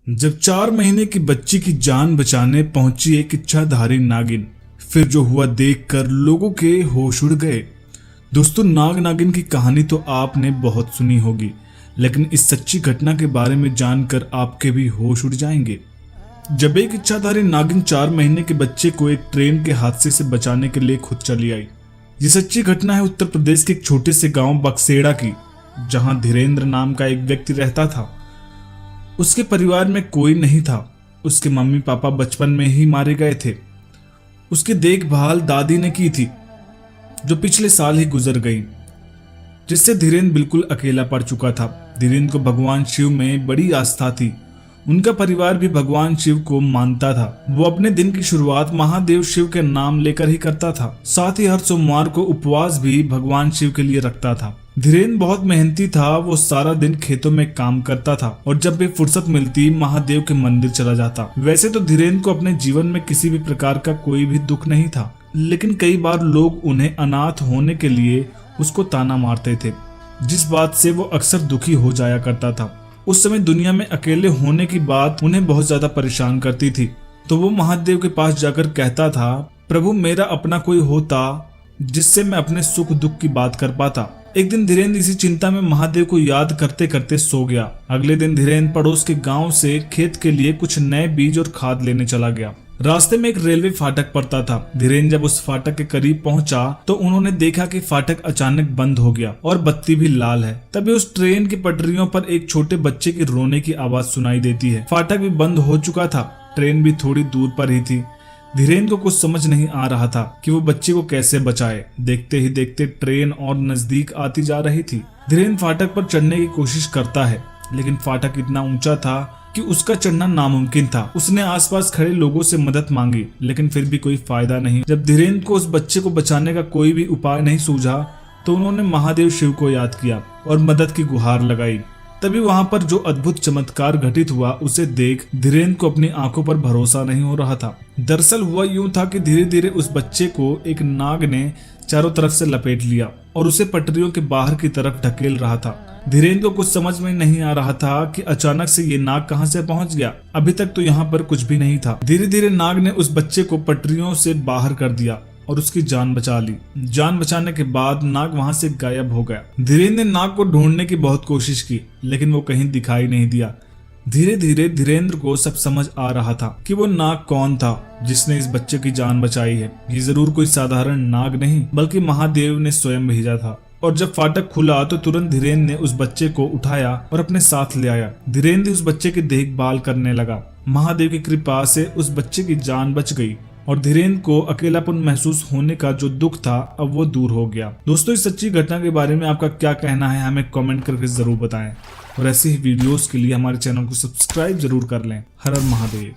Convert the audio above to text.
जब 4 महीने की बच्ची की जान बचाने पहुंची एक इच्छाधारी नागिन, फिर जो हुआ देखकर लोगों के होश उड़ गए। दोस्तों, नाग नागिन की कहानी तो आपने बहुत सुनी होगी, लेकिन इस सच्ची घटना के बारे में जानकर आपके भी होश उड़ जाएंगे। जब एक इच्छाधारी नागिन 4 महीने के बच्चे को एक ट्रेन के हादसे से बचाने के लिए खुद चली आई। ये सच्ची घटना है उत्तर प्रदेश के एक छोटे से गांव बक्सेड़ा की, जहां धीरेन्द्र नाम का एक व्यक्ति रहता था। उसके परिवार में कोई नहीं था। उसके मम्मी पापा बचपन में ही मारे गए थे। उसकी देखभाल दादी ने की थी, जो पिछले साल ही गुजर गई, जिससे धीरेन्द्र बिल्कुल अकेला पड़ चुका था। धीरेन्द्र को भगवान शिव में बड़ी आस्था थी। उनका परिवार भी भगवान शिव को मानता था। वो अपने दिन की शुरुआत महादेव शिव के नाम लेकर ही करता था। साथ ही हर सोमवार को उपवास भी भगवान शिव के लिए रखता था। धीरेन्द्र बहुत मेहनती था। वो सारा दिन खेतों में काम करता था और जब भी फुर्सत मिलती महादेव के मंदिर चला जाता। वैसे तो धीरेन्द्र को अपने जीवन में किसी भी प्रकार का कोई भी दुख नहीं था, लेकिन कई बार लोग उन्हें अनाथ होने के लिए उसको ताना मारते थे, जिस बात से वो अक्सर दुखी हो जाया करता था। उस समय दुनिया में अकेले होने की बात उन्हें बहुत ज्यादा परेशान करती थी। तो वो महादेव के पास जाकर कहता था, प्रभु मेरा अपना कोई होता जिससे मैं अपने सुख दुख की बात कर पाता। एक दिन धीरेन्द्र इसी चिंता में महादेव को याद करते करते सो गया। अगले दिन धीरेन्द्र पड़ोस के गांव से खेत के लिए कुछ नए बीज और खाद लेने चला गया। रास्ते में एक रेलवे फाटक पड़ता था। धीरेन्द्र जब उस फाटक के करीब पहुंचा तो उन्होंने देखा कि फाटक अचानक बंद हो गया और बत्ती भी लाल है। तभी उस ट्रेन की पटरियों पर एक छोटे बच्चे की रोने की आवाज सुनाई देती है। फाटक भी बंद हो चुका था। ट्रेन भी थोड़ी दूर पर ही थी। धीरेन्द्र को कुछ समझ नहीं आ रहा था कि वो बच्चे को कैसे बचाए। देखते ही देखते ट्रेन और नजदीक आती जा रही थी। धीरेन्द्र फाटक पर चढ़ने की कोशिश करता है, लेकिन फाटक इतना ऊंचा था कि उसका चढ़ना नामुमकिन था। उसने आसपास खड़े लोगों से मदद मांगी, लेकिन फिर भी कोई फायदा नहीं। जब धीरेन्द्र को उस बच्चे को बचाने का कोई भी उपाय नहीं सूझा तो उन्होंने महादेव शिव को याद किया और मदद की गुहार लगाई। तभी वहां पर जो अद्भुत चमत्कार घटित हुआ उसे देख धीरेन्द्र को अपनी आंखों पर भरोसा नहीं हो रहा था। दरअसल हुआ यूं था कि धीरे धीरे उस बच्चे को एक नाग ने चारों तरफ से लपेट लिया और उसे पटरियों के बाहर की तरफ ढकेल रहा था। धीरेन्द्र को कुछ समझ में नहीं आ रहा था कि अचानक से ये नाग कहां से पहुंच गया। अभी तक तो यहाँ पर कुछ भी नहीं था। धीरे धीरे नाग ने उस बच्चे को पटरियों से बाहर कर दिया और उसकी जान बचा ली। जान बचाने के बाद नाग वहां से गायब हो गया। धीरेन्द्र ने नाग को ढूंढने की बहुत कोशिश की, लेकिन वो कहीं दिखाई नहीं दिया। धीरे धीरे धीरेन्द्र को सब समझ आ रहा था कि वो नाग कौन था जिसने इस बच्चे की जान बचाई है। ये जरूर कोई साधारण नाग नहीं, बल्कि महादेव ने स्वयं भेजा था। और जब फाटक खुला तो तुरंत धीरेन्द्र ने उस बच्चे को उठाया और अपने साथ ले आया। धीरेन्द्र उस बच्चे की देखभाल करने लगा। महादेव की कृपा से उस बच्चे की जान बच गई और धीरेन्द्र को अकेलापन महसूस होने का जो दुख था अब वो दूर हो गया। दोस्तों, इस सच्ची घटना के बारे में आपका क्या कहना है हमें कमेंट करके जरूर बताएं और ऐसे ही वीडियोस के लिए हमारे चैनल को सब्सक्राइब जरूर कर लें। हर हर महादेव।